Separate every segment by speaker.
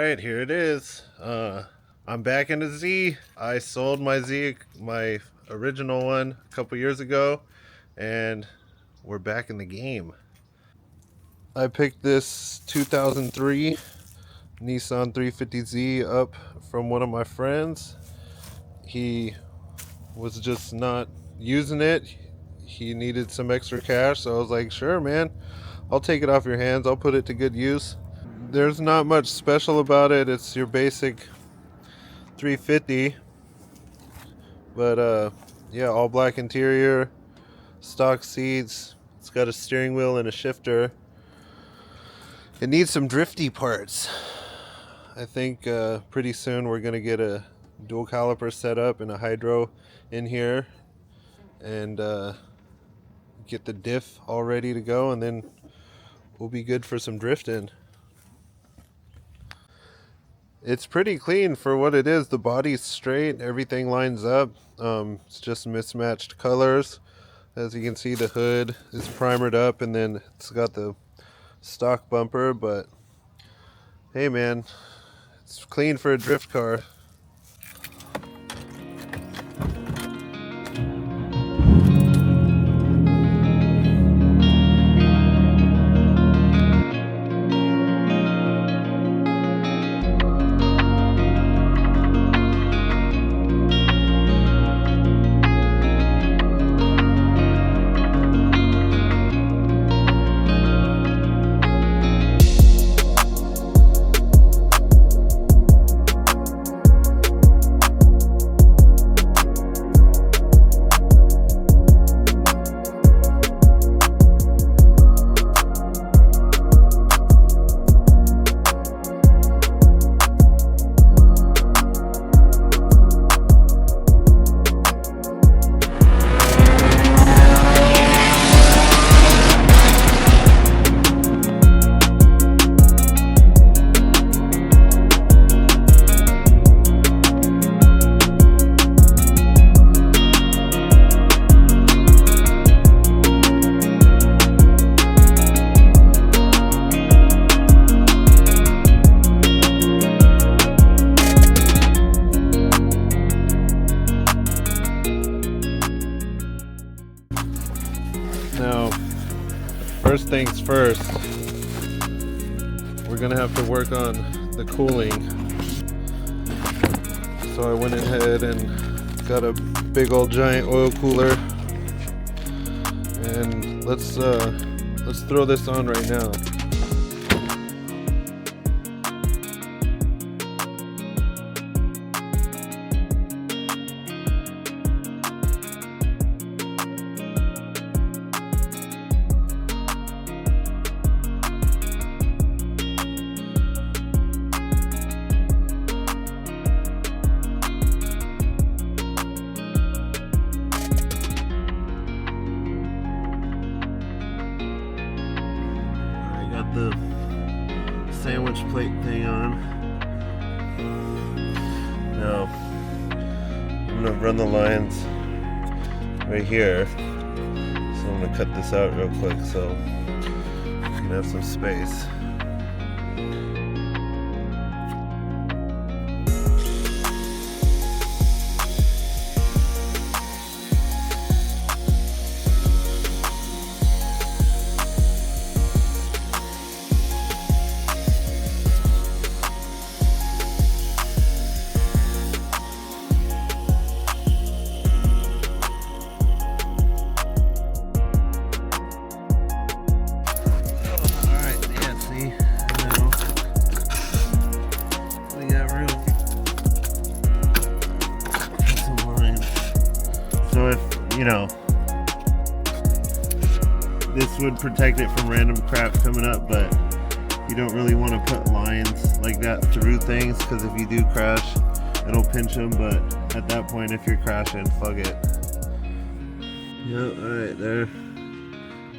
Speaker 1: right, here it is. I'm back in the Z. I sold my Z, my original one, a couple years ago, and we're back in the game. I picked this 2003 Nissan 350Z up from one of my friends. He was just not using it. He needed some extra cash, so I was like, sure, man, I'll take it off your hands. I'll put it to good use. There's not much special about it. It's your basic 350, but yeah, all black interior, stock seats. It's got a steering wheel and a shifter. It needs some drifty parts. I think pretty soon we're gonna get a dual caliper set up and a hydro in here, and get the diff all ready to go, and then we'll be good for some drifting. It's pretty clean for what it is. The body's straight, everything lines up. It's just mismatched colors. As you can see, the hood is primered up, and then it's got the stock bumper. But hey, man, it's clean for a drift car. Now, first things first, we're gonna have to work on the cooling. So I went ahead and got a big old giant oil cooler, and let's throw this on right now. The sandwich plate thing on. Now I'm gonna run the lines right here, so I'm gonna cut this out real quick so we can have some space. So if, this would protect it from random crap coming up, but you don't really want to put lines like that through things, because if you do crash, it'll pinch them. But at that point, if you're crashing, fuck it. Yep, alright, there.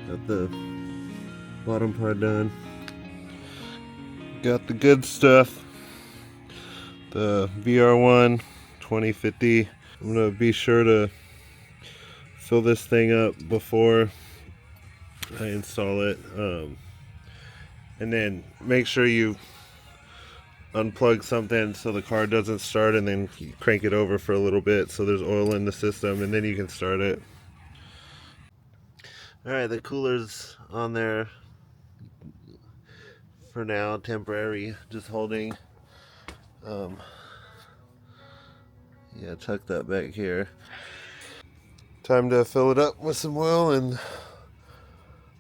Speaker 1: Got the bottom part done. Got the good stuff. The VR1 2050. I'm gonna be sure to fill this thing up before I install it, and then make sure you unplug something so the car doesn't start, and then you crank it over for a little bit so there's oil in the system, and then you can start it. Alright, the cooler's on there for now, temporary, just holding. Yeah, tuck that back here. Time to fill it up with some oil and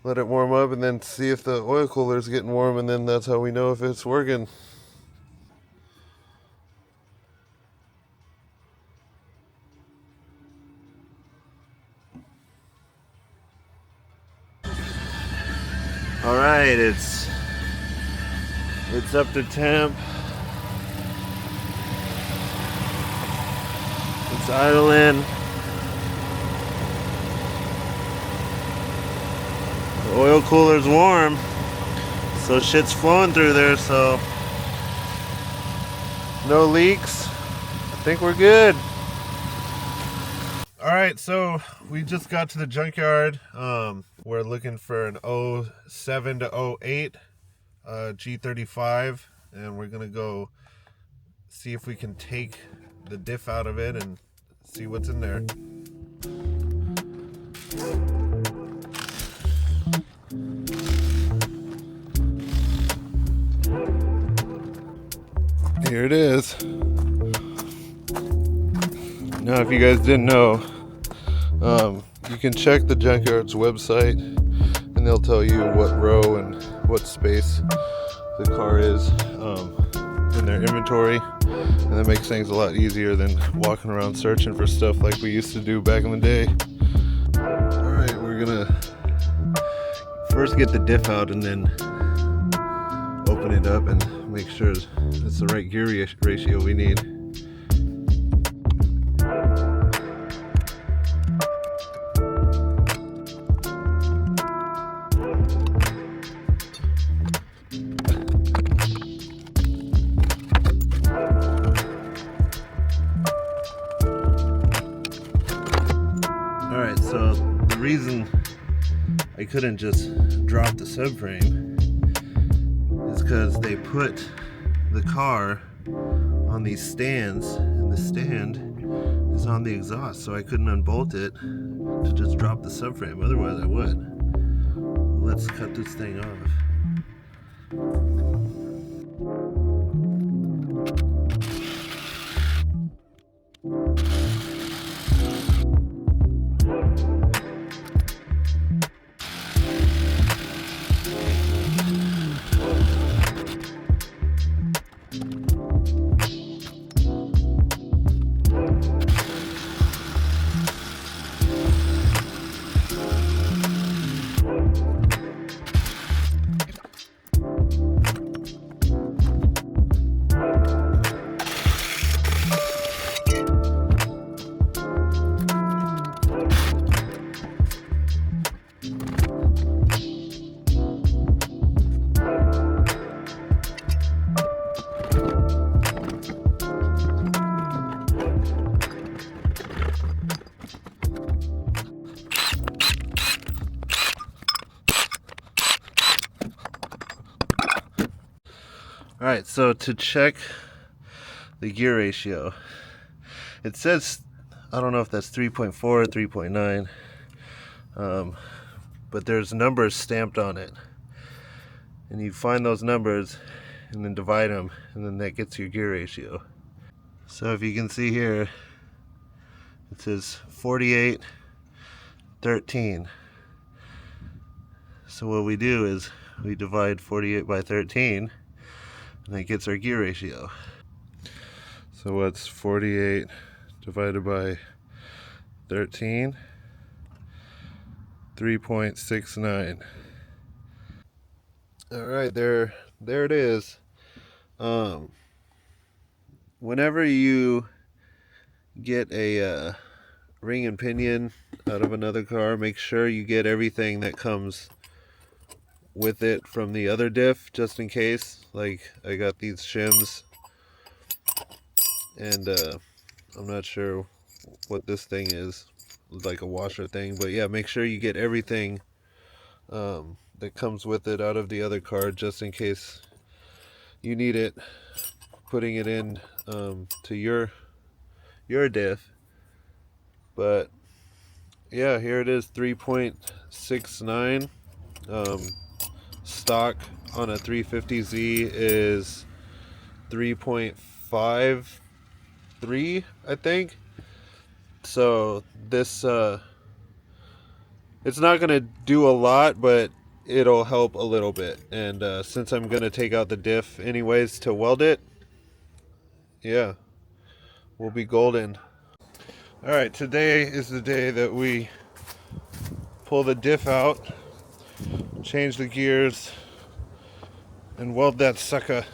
Speaker 1: let it warm up, and then see if the oil cooler is getting warm, and then that's how we know if it's working. All right, it's up to temp. It's idling. The oil cooler's warm, so shit's flowing through there, so no leaks. I think we're good. All right, so we just got to the junkyard. We're looking for an 07 to 08 G35, and we're gonna go see if we can take the diff out of it and see what's in there. Here it is. Now, if you guys didn't know, you can check the junkyard's website, and they'll tell you what row and what space the car is in their inventory, and that makes things a lot easier than walking around searching for stuff like we used to do back in the day. Alright, we're gonna first get the diff out and then open it up and make sure it's the right gear ratio we need. Alright, so the reason I couldn't just drop the subframe is because they put the car on these stands, and the stand is on the exhaust, so I couldn't unbolt it to just drop the subframe. Otherwise I would. Let's cut this thing off. Alright, so to check the gear ratio, it says, I don't know if that's 3.4 or 3.9, but there's numbers stamped on it. And you find those numbers and then divide them, and then that gets your gear ratio. So if you can see here, it says 48:13. So what we do is we divide 48 by 13, and that gets our gear ratio. So what's 48 divided by 13? 3.69. Alright, there it is. Whenever you get a ring and pinion out of another car, make sure you get everything that comes with it from the other diff, just in case. Like, I got these shims, and I'm not sure what this thing is, like a washer thing, but yeah, make sure you get everything that comes with it out of the other car, just in case you need it. putting it in to your diff. But yeah, here it is, 3.69. Stock on a 350Z is 3.53, I think. So this it's not gonna do a lot, but it'll help a little bit. And since I'm gonna take out the diff anyways to weld it, yeah, we'll be golden. All right, today is the day that we pull the diff out, change the gears, and weld that sucker.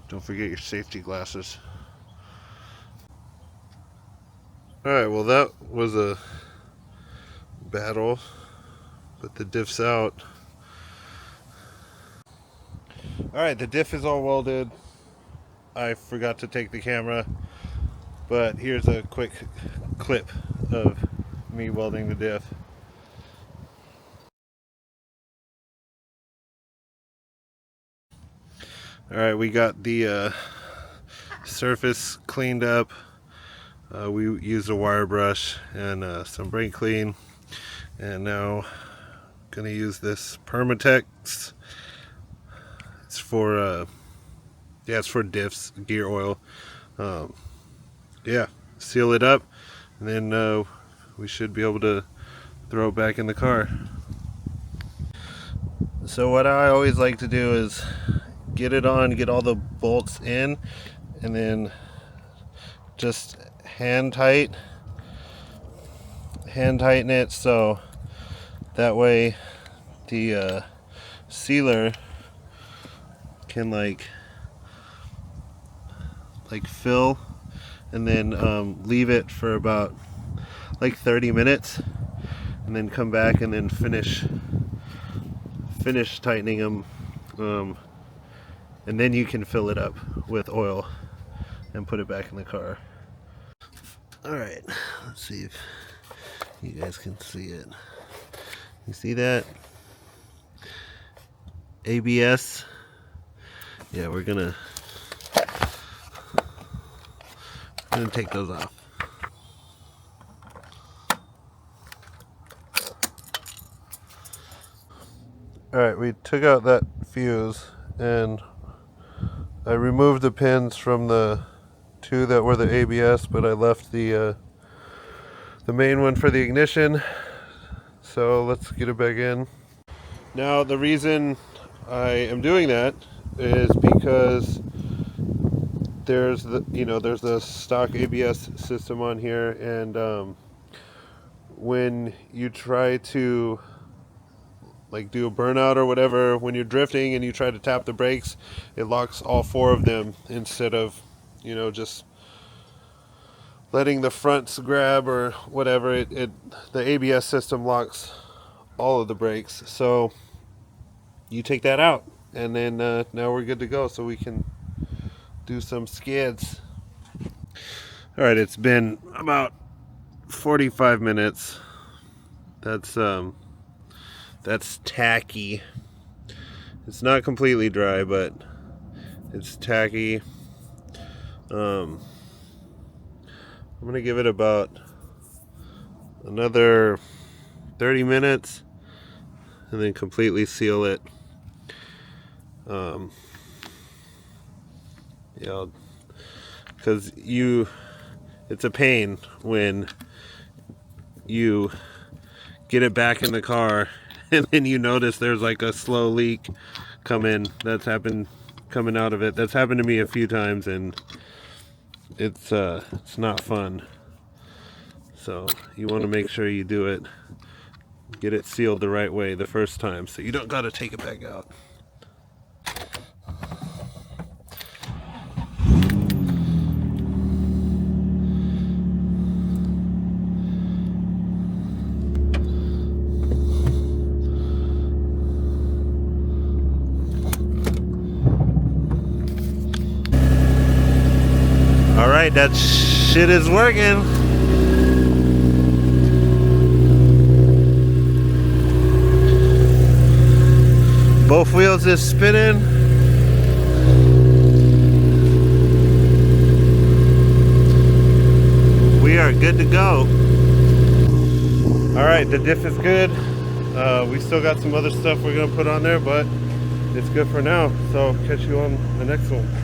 Speaker 1: Don't forget your safety glasses. Alright, well that was a battle, but the diff's out. Alright, the diff is all welded. I forgot to take the camera, but here's a quick clip of me welding the diff. Alright, we got the surface cleaned up. We used a wire brush and some brake clean, and now gonna use this Permatex. It's for it's for diffs, gear oil. Yeah, seal it up, and then we should be able to throw it back in the car. So what I always like to do is get it on, get all the bolts in, and then just hand tighten it, so that way the sealer can like fill, and then leave it for about like 30 minutes, and then come back and then finish tightening them, and then you can fill it up with oil and put it back in the car. Alright, let's see if you guys can see it. You see that? ABS. Yeah, we're gonna take those off. Alright, we took out that fuse, and I removed the pins from the two that were the ABS, but I left the main one for the ignition. So let's get it back in. Now the reason I am doing that is because there's the stock ABS system on here, and when you try to like do a burnout or whatever, when you're drifting and you try to tap the brakes, it locks all four of them instead of just letting the fronts grab or whatever. The ABS system locks all of the brakes. So you take that out, and then now we're good to go, so we can do some skids. All right, it's been about 45 minutes. That's tacky. It's not completely dry, but it's tacky. I'm gonna give it about another 30 minutes and then completely seal it. Because it's a pain when you get it back in the car and then you notice there's like a slow leak coming out of it. That's happened to me a few times, and it's not fun. So you want to make sure you do it, get it sealed the right way the first time, so you don't got to take it back out. All right, that shit is working. Both wheels is spinning. We are good to go. All right, the diff is good. We still got some other stuff we're gonna put on there, but it's good for now. So catch you on the next one.